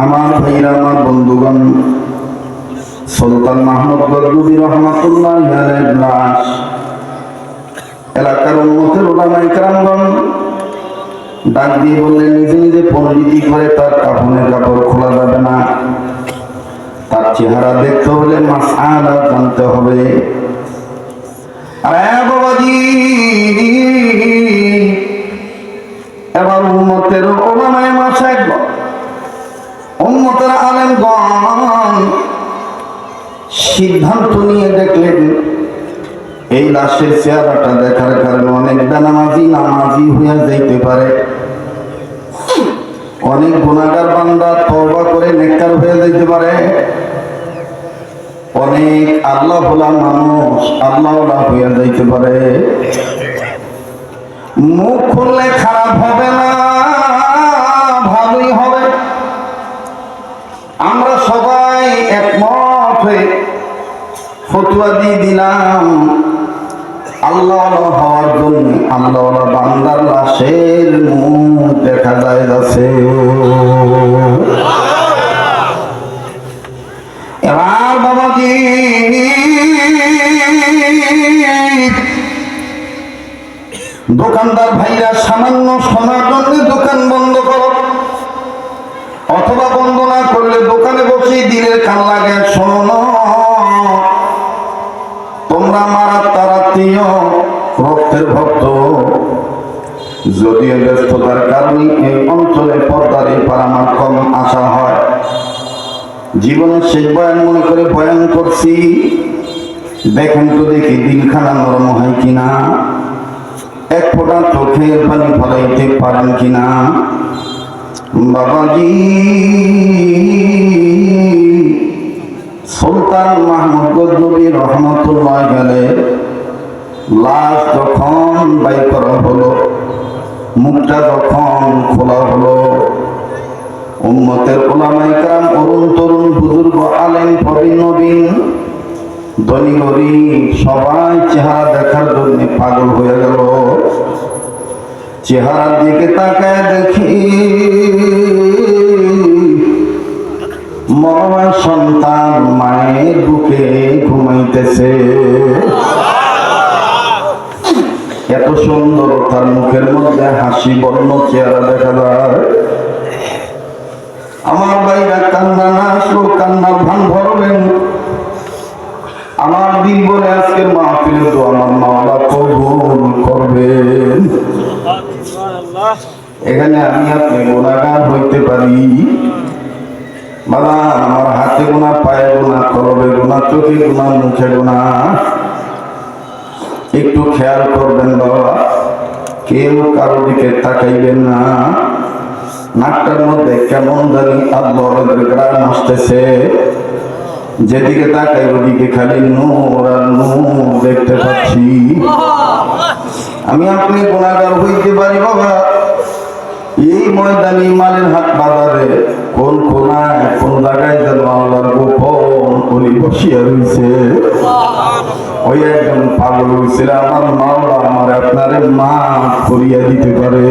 আমার ভাইরা, আমার বন্ধুগণ, সুলতান মাহমুদ গজনবী রহমাতুল্লাহ আলাইহির লাশ এলাকার উম্মতের উলামায়ে কেরামগণ ডাক দিয়ে বললেন, নিজে নিজে পণ্ডিতি করে তার কাফনের কাপড় খোলা যাবে না, তার চেহারা দেখতে হলে মাসআলা জানতে হবে। আরে বাবাজি, এবার উম্মতের উলামায়ে মাশায়েখ, উম্মতের আলেমগণ সিদ্ধান্ত নিয়ে দেখলেন এই লাশের চেহারাটা দেখার কারণে অনেক বেনামাজি নামাজি হইয়া যাইতে পারে, অনেক গুনাহগার বান্দা তওবা করে নেককার হয়ে যাইতে পারে, অনেক আল্লাহ ভোলা মানুষ আল্লাহওয়ালা হইয়া যাইতে পারে। মুখ খুললে খারাপ হবে না, ভালোই হবে। আমরা সবাই একমত হয়ে ফতোয়া দিয়ে দিলাম, আল্লাহ হওয়ার জন্য আল্লাহ বান্দার লাশের মুখ দেখা যায় যাচ্ছে। এবার বাবাজি, দোকানদার ভাইরা সামান্য সোনার জন্য দোকান বন্ধ করো, অথবা বন্ধ না করলে দোকানে বসে দিলের কান লাগে। শোনো, তোমরা মারা তারাত্মীয় রক্তের ভক্ত, যদিও ব্যস্ততার কারণে এই অঞ্চলে পর্দার এই পার আমার কম আসা হয়, জীবনের শেষ বয়ান মনে করে বয়ান করছি। দেখেন তো দেখি দিলখানা নরম হয় কিনা, এক ফোঁটা চোখের পানি ফলাইতে পারেন কিনা। বাবাজি, সুলতান মাহমুদ গজনবী রহমাতুল্লাহ আলাইহি লাশ যখন বাই করা হলো, মুখটা যখন খোলা হলো, উম্মতের উলামায়ে কেরাম, অরুণ তরুণ, বুজুর্গ, আলেম, প্রবীণ নবীন, ধনী গরীব সবাই চেহারা দেখার জন্য পাগল হয়ে গেল। চেহারার দিকে তাকায় দেখি মরমার সন্তান মায়ের বুকে ঘুমাইতেছে। এত সুন্দর তার মুখের মধ্যে হাসি বর্ণ চেহারা দেখা যায়। আমার ভাইরা কান্না না আসলো, কান্নার ভান ধরবেন। আমার দিন বলে আজকের মাহফিল তো আমার মাওলা কবুল করবেন। এখানে আমি আপনি গুনাহগার হইতে পারি, বাবা আমার হাতে গুনাহ, পায়ে গুনাহ, কলবে গুনাহ, চোখে গুনাহ, মুখে গুনাহ। একটু খেয়াল করবেন বাবা, কেউ কারো দিকে তাকাইবেন না। নাকটার মধ্যে কেমন জানি আল্লাহর গ্রাণ আসতেছে, যেদিকে তাকাই ওদিকে খালি নূর আর নূর দেখতে পাচ্ছি। আমি আপনি গুনাহগার হইতে পারি বাবা, এই ময়দানি মালের হাট বাজারে কোন কোনায় কোন জায়গায় যেন আল্লাহর গোপন কলি বসিয়া রয়েছে। ওই একজন পাগল হয়েছিল, আমার মাওলা আমার আপনারে মাফ করিয়া দিতে পারে।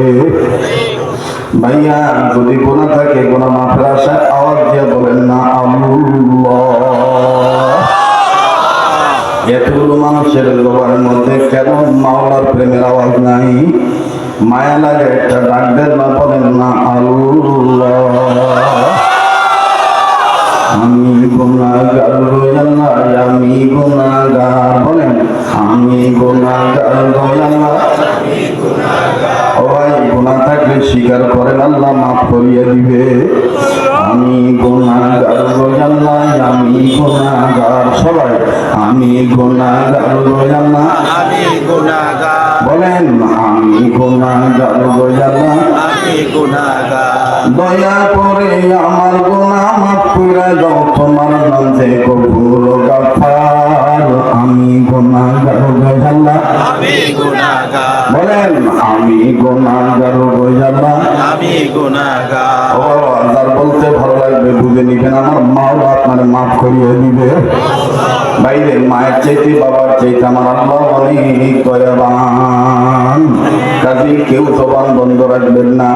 ভাইয়া, যদি গুনাহ থাকে গুনাহ মাফের আশায় আওয়াজ দিয়ে বলেন না আল্লাহ। এতগুলো মানুষের জবানের মধ্যে কেন মাওলার প্রেমের আওয়াজ নাই? মায়া লাগে একটা ডাক দেন না, বলেন না আল্লাহ। আমি গুনাহগার গো আল্লাহ, আমি গুনাহগার, বলেন আমি গুনাহগার গো আল্লাহ। ও ভাই, গুনাহ থাকলে স্বীকার করেন, আল্লাহ মাফ করিয়ে দিবে। আমি গুনাহগার গো আল্লাহ, আমি গুনাহগার, সবাই আমি গুনাহগার গো আল্লাহ, আমি গুনাহগার, বলেন আমি গুনাহগার গো আল্লাহ, আমি গুনাহগার। দয়া করে আমার গুনাহ মাফ করে দাও, তোমার নাম যে গফুর গাফফার। আমি গুনাহগার গো আল্লাহ, আমি গুনাহগার, বলেন আমি গুনাহগার গো আল্লাহ, আমি গুনাহগার। ও আল্লাহর বলতে ভালো লাগবে, বুঝে নিবেন, আমার মাওলা আপনার মাফ করিয়ে দিবে। বাইরে মায়ের চাইতে বাবার চাইতে আমার আল্লাহ অনেক দয়াবান। কাজে কেউ জবান বন্ধ রাখবেন না।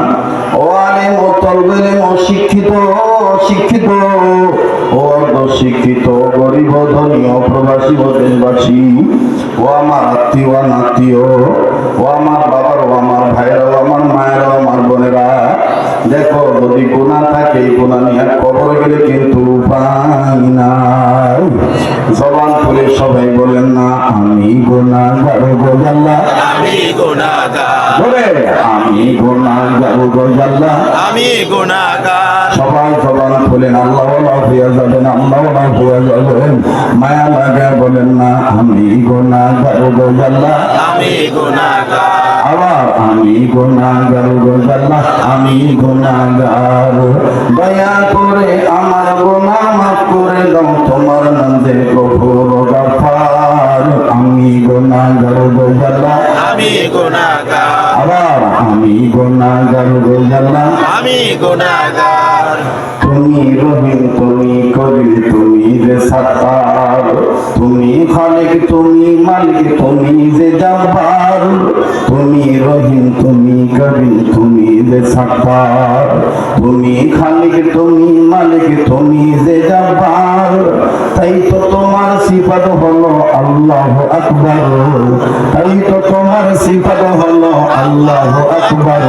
ও আলেম ও তলবের অশিক্ষিত শিক্ষিত ও অর্ধশিক্ষিত গরিব ধনী ও প্রবাসী ও দেশবাসী ও আমার আত্মীয় নাত্মীয় ও আমার বাবার ও আমার ভাইরা ও আমার মায়েরা ও আমার বোনেরা, দেখো যদি গুনাহ থাকে গুনাহ নিয়ে কবরে গেলে কিন্তু উপায় নাই। জবান খুলে সবাই বলেন না আমি গুনাহগার গো আল্লাহ, আমি গুনাহগার, বলে আমি গুনাহগার গো আল্লাহ, আমি গুনাহগার। সবাই জবান খুলেন আল্লাহ হইয়া যাবেন, আল্লাহ হইয়া যাবেন। মায়া লাগে বলেন না আমি গুনাহগার গো আল্লাহ, আমি গুনাহগার, আবার আমি গুনাহগার গো আল্লাহ, আমি গুনাহগার। দয়া করে আমার গুনাহ মাফ করে দাও, তোমার নাম যে গফুর গাফফার। আমি গুনাহগার গো আল্লাহ, আমি গুনাহগার, আবার আমি গুনাহগার গো আল্লাহ, আমি গুনাহগার। তুমি রহিম তুমি করিম তুমি যে সাত্তার, তুমি খালিক তুমি মালিক তুমি যে জব্বার। তুমি রহিম তুমি করিম তুমি যে সাত্তার, তুমি খালিক তুমি মালিক তুমি যে জব্বার। তাই তো তোমার সিফাত হলো আল্লাহু আকবার, তাই তো তোমার সিফাত হলো আল্লাহু আকবার।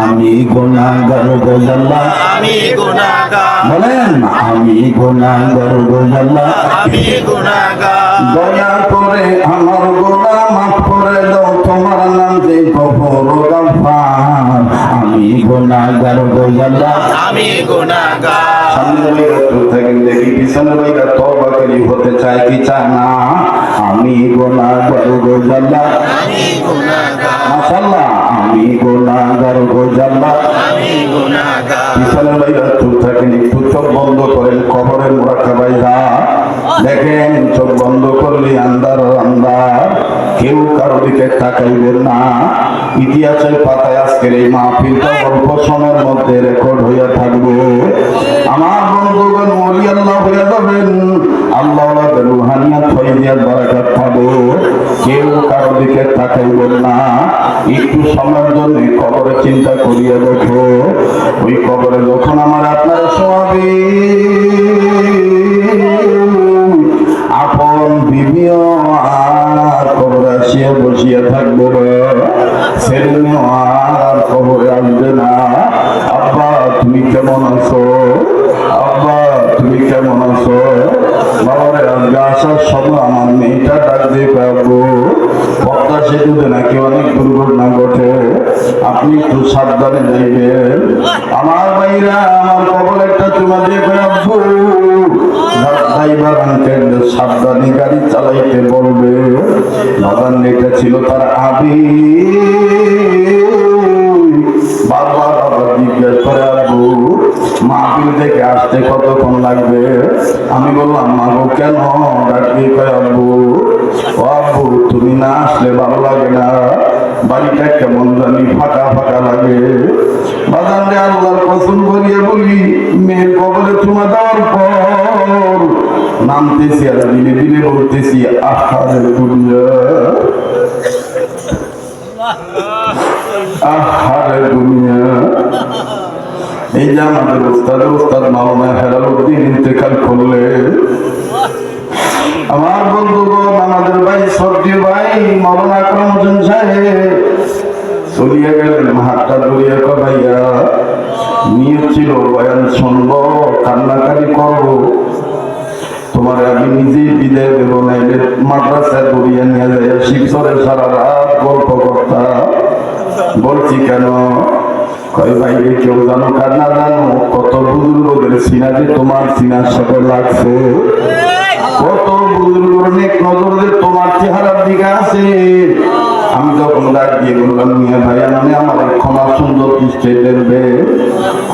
আমি গুনাহগার গো আল্লাহ, আমি গুনাহগার, বলেন আমি গুনাহগার গো আল্লাহ, আমি গুনাহগার। দয়া করে আমার গুনাহ মাফ করে দাও, তোমার নাম যে গফুর গাফফার। আমি গুনাহগার গো আল্লাহ, আমি গুনাহগার, সামনে বইরা তো থাকেন দেখি পিছনে বইরা তওবা করি হতে চায় কি চায় না। আমি গুনাহগার গো আল্লাহ, আমি গুনাহগার, মাশাআল্লাহ আমি গুনাহগার গো আল্লাহ। আমি গুনাহগার। পিছনে বাইরা চুপ থাকেন, একটু চোখ বন্ধ করেন, কবরের মুরাকাবায় যা দেখেন। চোখ বন্ধ করলে আন্দার আন্দার, কেউ কারো দিকে তাকাইবেন না। ইতিহাসের পাতায় আজকের এই মাহফিলটা অল্প সময়ের মধ্যে রেকর্ড হইয়া থাকবে। আমার বন্ধুগণ ওলি আল্লাহ হইয়া যাবেন, আল্লাহ রুহানিয়াত ফয়জিয়াত বারাকাত পাবো। কেউ কারো দিকে তাকাইবেন না। একটু সময়ের জন্য কবরে চিন্তা করিয়া দেখো, ওই কবরে যখন আমার আপনারা শোয়াবে, আপন বিবিও আর কবরে আসিয়া বসিয়া থাকবো, ছেলে মেয়েও আর কবরে আসবে না। আব্বা তুমি কেমন আছো, আব্বা তুমি কেমন আছো। বাবারে আজকে আসার সময় আমার মেয়েটা ডাক দিয়ে পাবো, পদ্মা সেতুতে নাকি অনেক দুর্ঘটনা ঘটে, আপনি একটু সাবধানে যাইবেন। আমার ভাইরা আমার কবর একটা চুমা দিয়ে আব্বু ড্রাইভার আঙ্কেল সাবধানে গাড়ি চালাইতে বলবে। বাগান এটা ছিল তার বারবার আবার জিজ্ঞেস করে আব্বু মাহফিল থেকে আসতে কতক্ষণ লাগবে। আমি বললাম মাগো কেন ডাকি কয় আব্বু, ও আব্বু তুমি না আসলে ভালো লাগে না, বাড়িটা কেমন জানি ফাঁকা ফাঁকা লাগে। বাজান রে আল্লাহর কসম করিয়ে বলি, মেয়ের কবরে চুমা দেওয়ার পর নামতেছি আর দিনে দিনে বলতেছি আহারে দুনিয়া, আহারে দুনিয়া। এই যে আমাদের উস্তাদ মাওলানা হেলালউদ্দিন ইন্তেকাল করলে, আমার বন্ধুগণ আমাদের ভাই সর্দি ভাই মাওলানা আকরাম হোসেন সাহেব চলিয়া গেলেন। হাতটা ধরিয়া ভাইয়া নিয়ত ছিল বয়ান শুনবো, কান্নাকাটি করবো, তোমার আমি নিজেই বিদায় দেবো না, মাদ্রাসায় ধরিয়া নিয়ে যায় শিবসরে সারা রাত গল্প করতা। বলছি কেন, কয় ভাই কেউ জানো কার না জানো, কত বুজুর্গদের সিনা যে তোমার সিনার সাথে লাগছে, কত বুজুর্গর নেক নজর যে তোমার চেহারার দিকে আছে। আমি যখন ডাক দিয়ে বললাম মিয়া ভাই আমি আমার ক্ষমা সুন্দর দৃষ্টি দেখবে,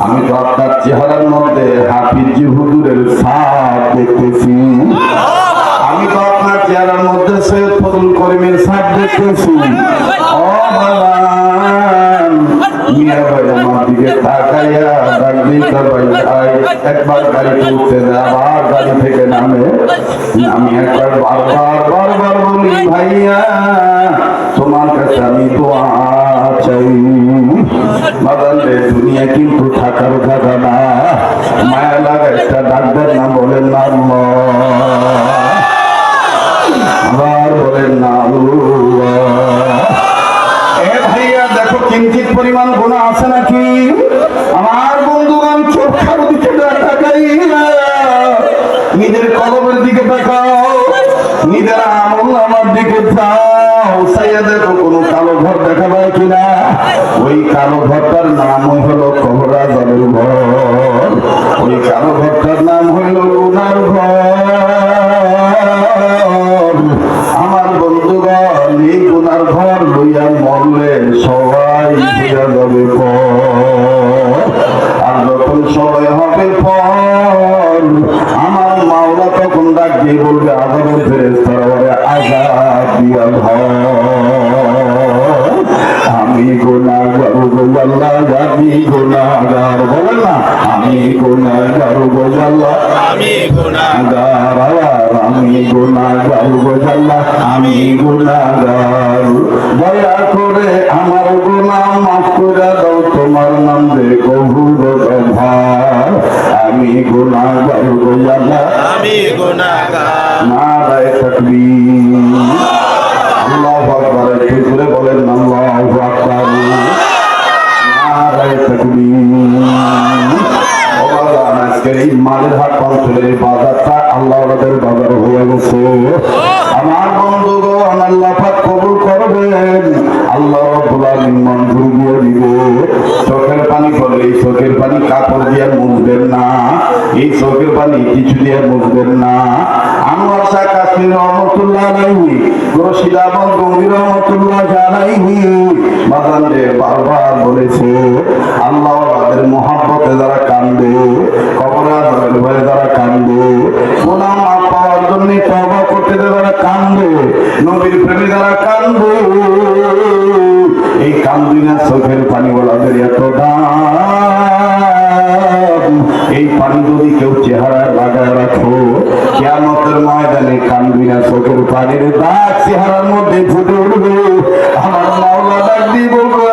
আমি তো আপনার চেহারার মধ্যে হাফিজি হুজুরের ছাপ দেখতেছি, আমি তো আপনার চেহারার মধ্যে সৈয়দ ফজল করিমের ছাপ দেখতেছি। ও বাবা মিয়া ভাই আমার দিকে তাকাইয়া ডাক দিতে ভাই ভাই একবার গাড়িতে উঠতে দেয়, আবার গাড়ি থেকে নামে। আমি একবার বারবার বলি, ভাইয়া তোমার কাছে আমি দোয়া চাই। বাদালে দুনিয়া কিন্তু থাকার জায়গা না, মায়া লাগা একটা ডাক্তার না, বলেন না আল্লাহ, আবার বলেন না আল্লাহ। এ ভাইয়া দেখো কিঞ্চিত পরিমাণ গুনাহ আছে নাকি? আমার বন্ধুগণ চোখের দিকে তাকাইয়া নিজের কলবের দিকে তাকাও, নিজের আমল আমার দিকে চাও, চাইয়া দেখো কোনো কালো ঘর দেখা যায় কিনা। ওই কালো ঘরটার নাম হলো কবর আযাবের ঘর, ওই কালো ঘরটার নাম হইল গুনার ঘর। আমার বন্ধুগণ এই গুনার ঘর লইয়া মরলে সবাই হইয়া যাবে পর, আর যখন সবাই হবে পর আমার মাওলা তখন ডাক দিয়ে বলবে, আযাবের ফেরেশতারা ওরে আযাব দিয়া ধর। আমি গুনাহগার গো আল্লাহ, আমি গুনাহগার, বলেন না আমি গুনাহগার গো আল্লাহ, আমি গুনাহগার, আমি গুনাহগার গো আল্লাহ, আমি গুনাহগার। দয়া করে আমার গুনাহ মাফ করে দাও, তোমার নাম দে গভীর গভীর। আমি গুনাহগার গো আল্লাহ, আমি গুনাহগার। নারায়ে তাকবীর, আল্লাহু আকবার। একটু জোরে বলেন আল্লাহু আকবার, নারায়ে তাকবীর। ও বাবা, আজকের এই মালের হাট অঞ্চলের বাজারটা আল্লাহ ওদের বাজার হয়ে গেছে। আমার বন্ধুগণ আল্লাহ পাক কবুল করবেন, আল্লাহ রাব্বুল আলামিন মঞ্জুর দিয়ে দিবে। চোখের পানি পড়লে এই চোখের পানি কাপড় দিয়ে মুছবেন না, এই চোখের পানি কিছু দিয়ে মুছবেন না। আনোয়ার শাহ কাশ্মীর রহমতুল্লাহ আলাইহি, রশিদ আহমদ গঙ্গি রহমতুল্লাহ আলাইহি বাজারে বারবার বলেছে, আল্লাহ ওদের মহব্বতে যারা কান্দে, কবরে আযাবের ভয়ে যারা কান্দে, গুনাহ মাফ পাওয়ার জন্য তওবা করতে যারা কান্দে, নবীর প্রেমে যারা কান্দে, এই কান্দিনা চোখের পানি ওলাদের এত দাম। এই পানি যদি কেউ চেহারায় লাগায় রাখো, কিয়ামতের ময়দানে কান্দিনা চোখের পানির দাগ চেহারার মধ্যে ফুটে উঠবে। আমার মাওলা ডাক দিয়ে বলবে,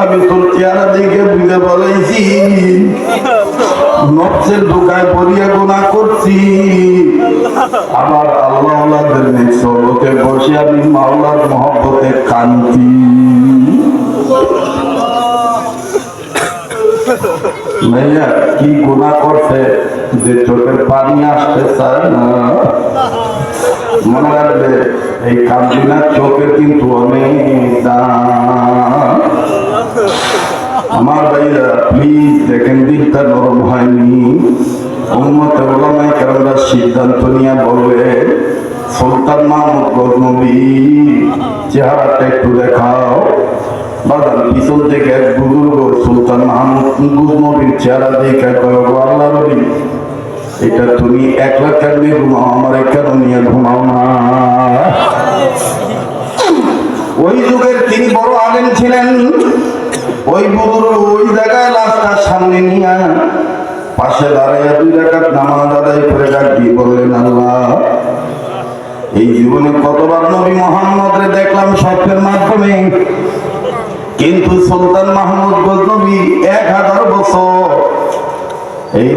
আমি তোর চেহারা দেখে বুঝে বলেছি নফসের ঢোকায় পড়িয়া গুনাহ করছি। আবার আল্লাহ ওয়ালাদের নিকটে বসে আমি মাওলার মহব্বতে কান্দি। ভাইয়া কি গুনাহ করছে যে চোখের পানি আসতে চায় না? মনে রাখবে এই কান্দিনা চোখের কিন্তু অনেক দাম। আমার ভাইয়া প্লিজ দেখেন, দিনটা নরম হয়নি। উম্মতে উলামায়ে কেরামরা সিদ্ধান্ত নিয়ে বলবে, সুলতান মাহমুদ গজনবী চেহারাটা একটু দেখাও। বাজার পিছন থেকে এক বুজুর্গ সুলতান মাহমুদ গজনবীর চেহারা দেখে কয়, আল্লাহর ওলি, এটা তুমি একলা কেমনি ঘুমাও, আমার কেন নিয়ে ঘুমাও না? ওই যুগের তিনি বড় আলেম ছিলেন। ওই বুজুর্গ ওই জায়গায় লাশটার সামনে নিয়ে পাশে দাঁড়াইয়া 2 রাকাত নামাজ আদায় করে ডাক দিয়ে বললেন, আল্লাহ, এই জীবনে কতবার নবী মুহাম্মদরে দেখলাম স্বপ্নের মাধ্যমে, কিন্তু সুলতান মাহমুদ গজনবী 1000 বছর এই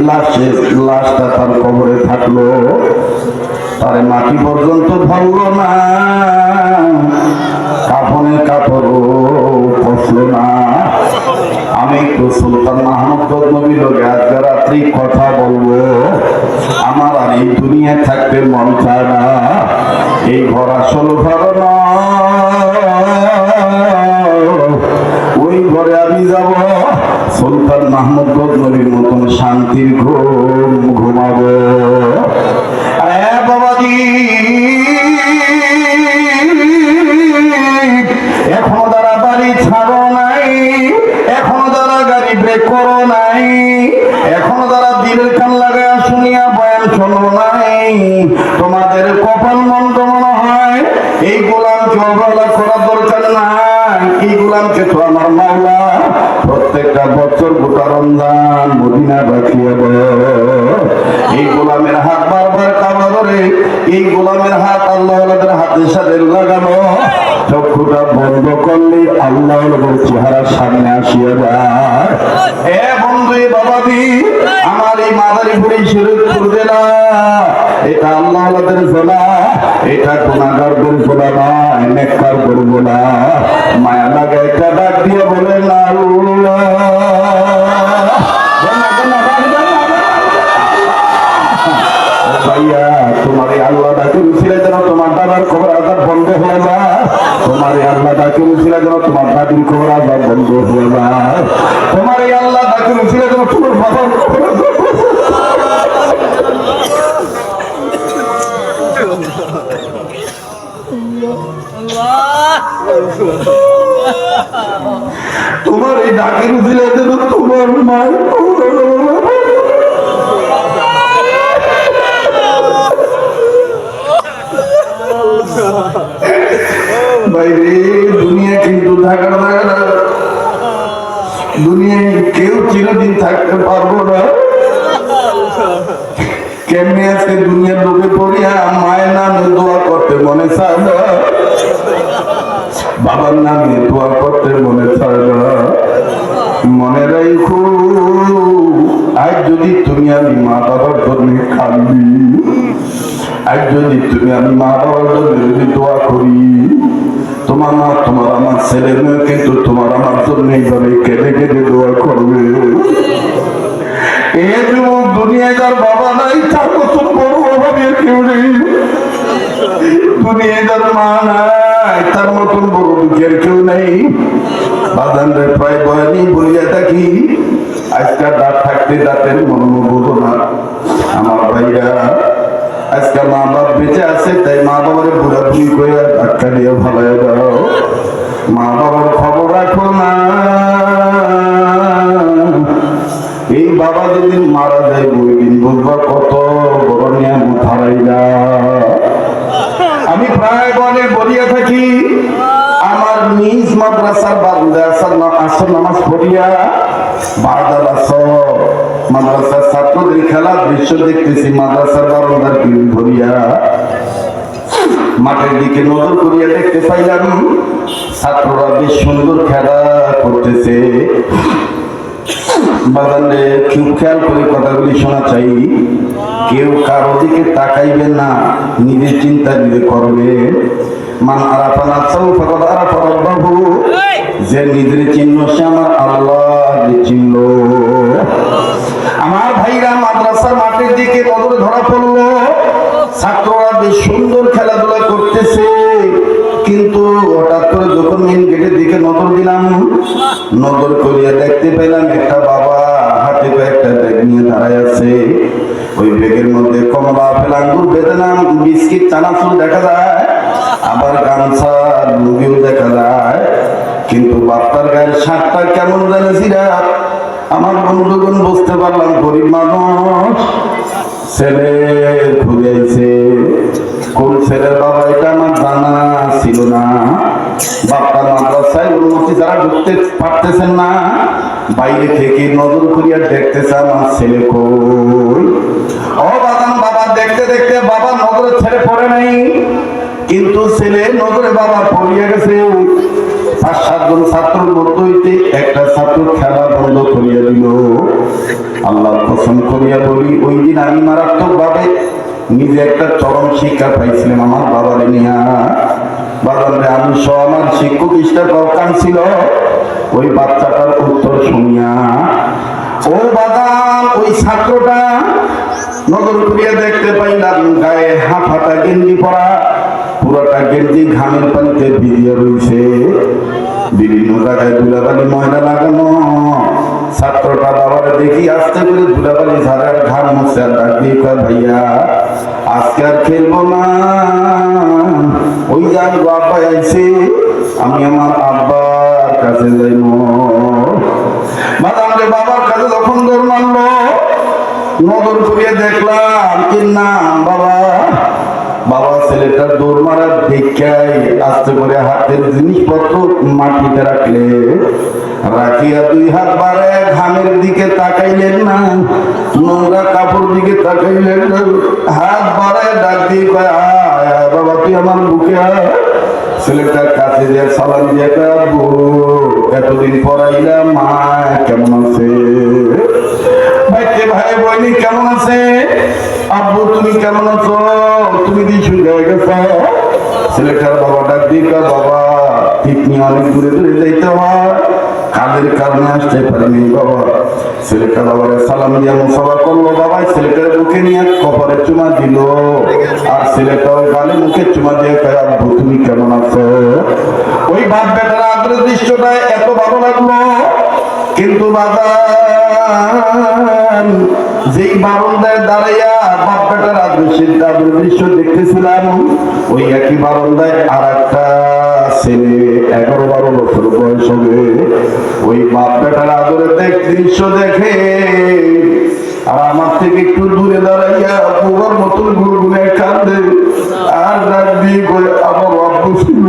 লাশটা তার কবরে থাকলো, তারে মাটি পর্যন্ত ধরলো না, কাফনের কাপড়ও পছলো না। আমি একটু সুলতান মাহমুদ গজনবীর লগে আজকে রাত্রি কথা বলবো। আমার আর এই দুনিয়ায় থাকতে মন চায় না। এই ঘর আসল ঘর নয়, ওই ঘরে আমি যাব, সুলতান মাহমুদ গজনবীর মতন শান্তির ঘুম ঘুমাবো। আরে বাবাজি, এখনো তারা বাড়ি ছাড়ো নাই, এখনো তারা গাড়ি ব্রেক করো নাই, এখনো তারা দিলের এর কপাল মন্দ মনে হয়, এই গোলামকে অবহেলা করার দরকার নাই। এই গোলামকে তো আমার মাওলা প্রত্যেকটা বছর গোটা রমজান মদিনা রাখিয়ে দেয়। এই গোলামের হাত বারবার কাবা ধরে, এই গোলামের হাত আল্লাহওয়ালাদের হাতের সাথে লাগানো, চক্ষুটা বন্ধ করলে আল্লাহওয়ালাদের চেহারার সামনে আসিয়া যায়। এ বন্ধু, এ বাবাজি, আমার এই মাদারীপুরের শরীয়তপুর জেলা, এটা আল্লাহওয়ালাদের জেলা, এটা গুনাহগারদের জেলা নয়, নেককারদের জেলা। মায়া লাগে একটা ডাক দিয়ে বলেন আল্লাহ। ভাইয়া, তোমার এই আল্লাহ ডাকে উচিলে যেন তোমার দাদার খবর আজাব বন্ধ হয়ে যায়। তোমার এই আল্লাহ ডাকে উচিলে যেন তোমার দাদির খবর আজাব বন্ধ হয়ে যায়। তোমার এই আল্লাহ ডাকে উচিলে যেন তোমার বাবার খবর আজাব বন্ধ হয়ে যায়। তোমার এই ডাকের উচিলে যেন তোমার মায়ের খবর আজাব বাইরে। দুনিয়া কিন্তু থাকার জায়গা না, দুনিয়ায় কেউ চিরদিন থাকতে পারবো না। কেমনি আজকে দুনিয়ার লোকে পড়িয়া মায়ের নামে দোয়া করতে মনে চায় না, বাবার নামে দোয়া করতে মনে চায় না। মনে রাখো, আজ যদি তুমি আমি মা বাবার জন্য কাঁদবি, আজ যদি তুমি আমি মা বাবার জন্য যদি দোয়া করি, তোমার মা তোমার আমার ছেলে মেয়ে কিন্তু তোমার আমার জন্য এইভাবে কেঁদে কেঁদে দোয়া করবে। এই যুবক, দুনিয়ায় যার বাবা নাই তার মতন বড় অভাবের কেউ নেই। দুনিয়ায় যার মা নাই তার মতন বড় দুঃখের কেউ নেই। বাজান রে, প্রায় বয়ানি বলিয়া থাকি, আজকাল দাঁত থাকতে দাঁতের মর্ম বোঝো না। আমার ভাইয়া, আজকাল মা বাপ বেঁচে আছে, তাই মা বাবার বুড়া বুড়ি করে ধাক্কা দিয়ে ভালো দাও। মা বাবার খবর রাখো না। এই বাবা যেদিন মারা যায়, ওই দিন বুঝবা কত বড় নিয়ামত হারাইলা। আমি প্রায় বলে বলিয়া থাকি, আমার নিজ মাদ্রাসার বারান্দা আসর নামাজ পড়িয়া বারদাল আসর মাদ্রাসার ছাত্রদের খেলার দৃশ্য দেখতেছি। মাদ্রাসার বারান্দার গ্রিল ধরিয়া মাঠের দিকে নজর করিয়া দেখতে পাইলাম ছাত্ররা বেশ সুন্দর খেলা করতেছে। বাগানে খুব খেয়াল করে কথাগুলি শোনা চাই। কেউ কারো দিকে তাকাইবে না, নিজের চিন্তা নিজে করবে। মান আরাফা নাফসাহু ফাকাদ আরাফা রাব্বাহু, যে নিজের চিহ্ন সে আমার আল্লাহ চিহ্ন। আমার ভাইরা, মাদ্রাসার মাঠের দিকে নজর ধরা পড়লো, ছাত্ররা বেশ সুন্দর খেলাধুলা করতেছে। কিন্তু হঠাৎ করে যখন মেন গেটের দিকে নজর দিলাম, নজর করিয়া দেখতে পেলাম একটা বাবা হাতে একটা ব্যাগ নিয়ে দাঁড়ায় আছে। ওই ব্যাগের মধ্যে কমলা, আপেল, আঙ্গুর, বেদানা, বিস্কিট, চানাচুর দেখা যায়, আবার গামছা লুঙ্গিও দেখা যায়। কিন্তু বাপ্পার গায়ের শার্টটা কেমন জানেছিরা? আমার বন্ধুগণ বুঝতে পারলাম গরিব মানুষ, ছেলে খুঁজেছে। কোন ছেলের বাবা এটা আমার জানা ছিল না। বাপ্পার মাদ্রাসায় উন্নতি যারা ঢুকতে পারতেছেন না, বাইরে থেকে নজর করিয়া দেখতেছে আমার ছেলে কই। ও বাদাম, বাবা দেখতে দেখতে বাবা নজরে ছেড়ে পড়ে নাই, কিন্তু ছেলে নজরে বাবা পড়িয়া গেছে। 5-7 জন ছাত্রের মধ্যে হইতে একটা ছাত্র খেলা বন্ধ করিয়া দিল। আল্লাহর কসম করিয়া বলি, ওই দিন আমি মারাত্মক ভাবে নিজে একটা চরম শিক্ষা পাইছিলাম আমার বাবারে নিয়া। বাবারে আমি সহ আমার শিক্ষক স্টাফ দরকার ছিল ওই বাচ্চাটার উত্তর শুনিয়া। ও বাদাম, ওই ছাত্রটা নজর করিয়া দেখতে পাইলাম গায়ে হাফাটা গেঞ্জি পরা, পুরোটা গেঞ্জি ঘামের পানিতে ভিজিয়ে রয়েছে, বিভিন্ন জায়গায় ধুলাবালি ময়লা লাগানো। ছাত্রটা বাবারে দেখি আস্তে করে ধুলাবালি ঝাড়ার ঘাম মুছে আর ডাক দিয়ে কয়, ভাইয়া আজকে আর খেলবো না, ওই যে আমি বাবা আইছে, আমি আমার আব্বার কাছে যাইব। বাবার কাছে যখন দৌড় মারলো, নজর করিয়ে দেখলাম কি নাম বাবা, বাবা ছেলেটার দৌড় মারার দেখাই আস্তে করে হাতের জিনিসপত্র মাটিতে রাখলে রাখিয়া দুই হাত বাড়ে ঘামের দিকে তাকাইলেন না, নোংরা কাপড় দিকে তাকাইলেন না, হাত বাড়ায় ডাক দিয়ে কয় আয় আয় বাবা তুই আমার বুকে আয়। ছেলেটার কাছে যে সালাম দিয়ে আব্বু এতদিন পড়াইলাম মা কেমন আছে? ভাইকে ভাই বইনি কেমন আছে? আব্বু তুমি কেমন আছো? তুমি দিয়ে শুয়ে গেছো? ছেলেটার বাবা ডাক দিয়ে বাবা ঠিক নিয়ে অনেক দূরে দূরে যাইতে হয়, কাদের কারণে আসতে পারিনি বাবা। ছেলেটা বাবার সালাম দিয়ে মুসাফা করলো, বাবা ছেলেটার মুখে নিয়ে কপালে চুমা দিল, আর ছেলেটাও গালে মুখে চুমা দিয়ে কয় আব্বু তুমি কেমন আছো? ওই বাপ বেটার আদরের দৃশ্যটা এত ভালো লাগলো, কিন্তু বাবা যেই বারান্দায় দাঁড়াইয়া বাপ বেটার আদরের দৃশ্য দেখতেছিলাম, ওই একই বারান্দায় আর একটা ছেলে 11-12 বছর বয়স হবে, ওই বাপ বেটার আদরের দৃশ্য দেখে আর আমার থেকে একটু দূরে দাঁড়াইয়া পুরোর মতন গুড়গুড়ে কাঁদে আর ডাক দিয়ে করে আমার আব্বু ছিল,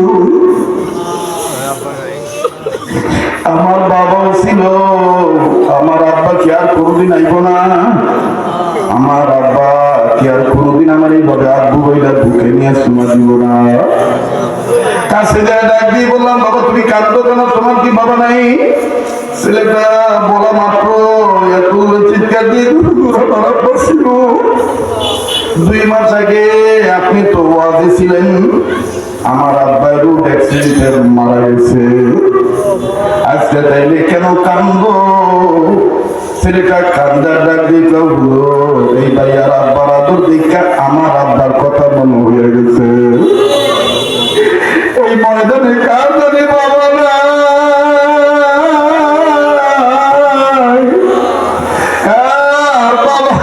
আমার বাবাও ছিল, আমার আব্বা কি আর কোনোদিন আইব না? আমার আব্বা কি আর কোনোদিন আমার এইভাবে আব্বু বইলা বুকে নিয়ে শোনা দিব না? কাছে যায় ডাক দিয়ে বললাম বাবা তুমি কাঁদো কেন, তোমার কি বাবা নাই? ছেলেটা বলা মাত্র এত চিৎকার দিয়ে ছিল, 2 মাস আগে আপনি তো ওয়াজে ছিলেন আমার আব্বা রোড অ্যাক্সিডেন্টে মারা গেছে, আজকে তাইলে কেন কান্দো? ছেলেটা কান্দার ডাক দিয়ে বললো এই ভাইয়ার আব্বার আদর দেখা আমার আব্বার কথা মনে হয়ে গেছে, ওই ময়দানে কার জানে বাবা নাই, আর বাবা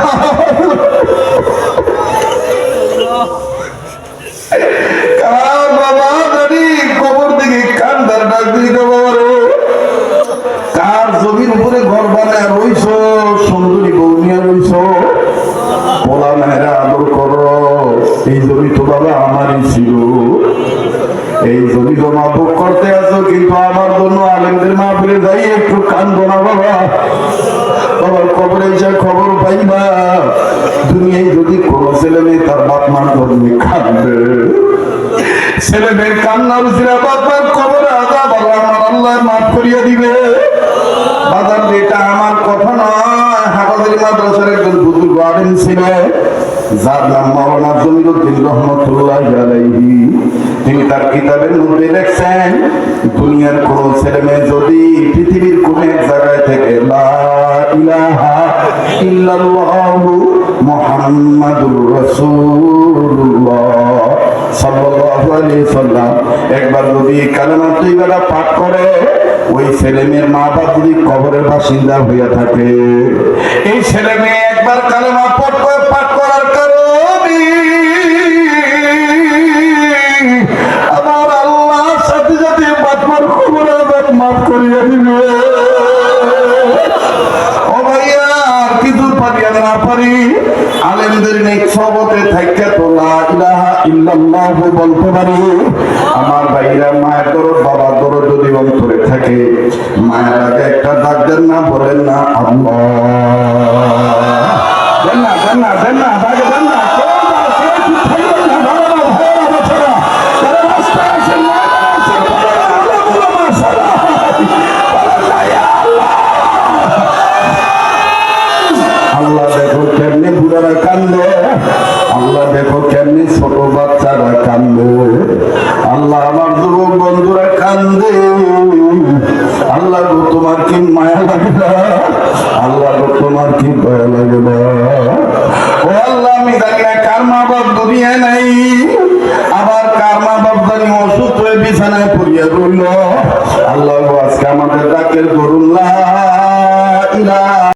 কার বাবা জানি কবর দিকে কান্দার ডাক দিয়ে বাবারে কার জমির উপরে ঘর বানায় রইছ, সুন্দরী বউ নিয়ে রইছ, বলা মেয়েরা আদর করো, এই জমি তো বাবা আমারই ছিল, এই জমি জমা ভোগ করতে আছো, কিন্তু আমার জন্য আলেমদের মাহফিলে যাই একটু কান্দো না বাবা, বাবার কবরে যা খবর পাইবা দুনিয়ায় যদি কোনো ছেলে মেয়ে তার বাপ মার জন্মে কাঁদবে, ছেলে মেয়ের কান্নার উচিরা বাপ মার কবরে আজাব আমার আল্লাহ মাফ করিয়া দিবে। বাজার এটা আমার কথা নয়, হাফাজারি মাদ্রাসার একজন বুজুর্গ আলেম ছিলেন যার নাম মাওলানা জমিরুদ্দিন রহমতুল্লাহ আলাইহি, তিনি তার কিতাবের মধ্যে লিখছেন দুনিয়ার কোন ছেলে মেয়ে যদি পৃথিবীর কোন এক জায়গায় থেকে লা ইলাহা ইল্লাল্লাহু মুহাম্মাদুর রাসূলুল্লাহ সাল্লাল্লাহু আলাইহি সাল্লাম একবার যদি কালেমা তৈয়বা পাঠ করে, ওই ছেলে মেয়ের মা বাপ যদি কবরের বাসিন্দা হইয়া থাকে, এই ছেলে মেয়ে একবার কালেমা পাঠ করার কারণে আমার আল্লাহর সাথে সাথে বাপমার কবর আযাব মাফ করিয়া দিবে। ও ভাইয়া আর কিছু পারি আর না পারি, আলেমদের নেক সহবতে থাইকা তো লা ইলাহা ইল্লাল্লাহ বলতে পারি। আমার ভাইরা মায়ের দরদ বাবার দরদ যদি অন্তরে থাকে, মায়ের আগে একটা ডাক দেন না, বলেন না আল্লাহ, দেন না দেন না দেন না ডাকে দেন না, আল্লাহ দেখো কেমনি বুড়ারা কান্দে, আল্লাহ দেখো কেমনি ছোট বাচ্চারা কান্দে, আল্লাহ আমার যুবক বন্ধুরা কান্দে, আল্লাহ গো তোমার কি মায়া লাগে না, আল্লাহ গো তোমার কি দয়া লাগে না। ও আল্লাহ আমি জানি না কার মা বাপ দুনিয়ায় নাই, আবার কার মা বাপ জানি অসুস্থ হয়ে বিছানায় পড়িয়া রইল, আল্লাহ গো আজকে আমাদের ডাকের করুন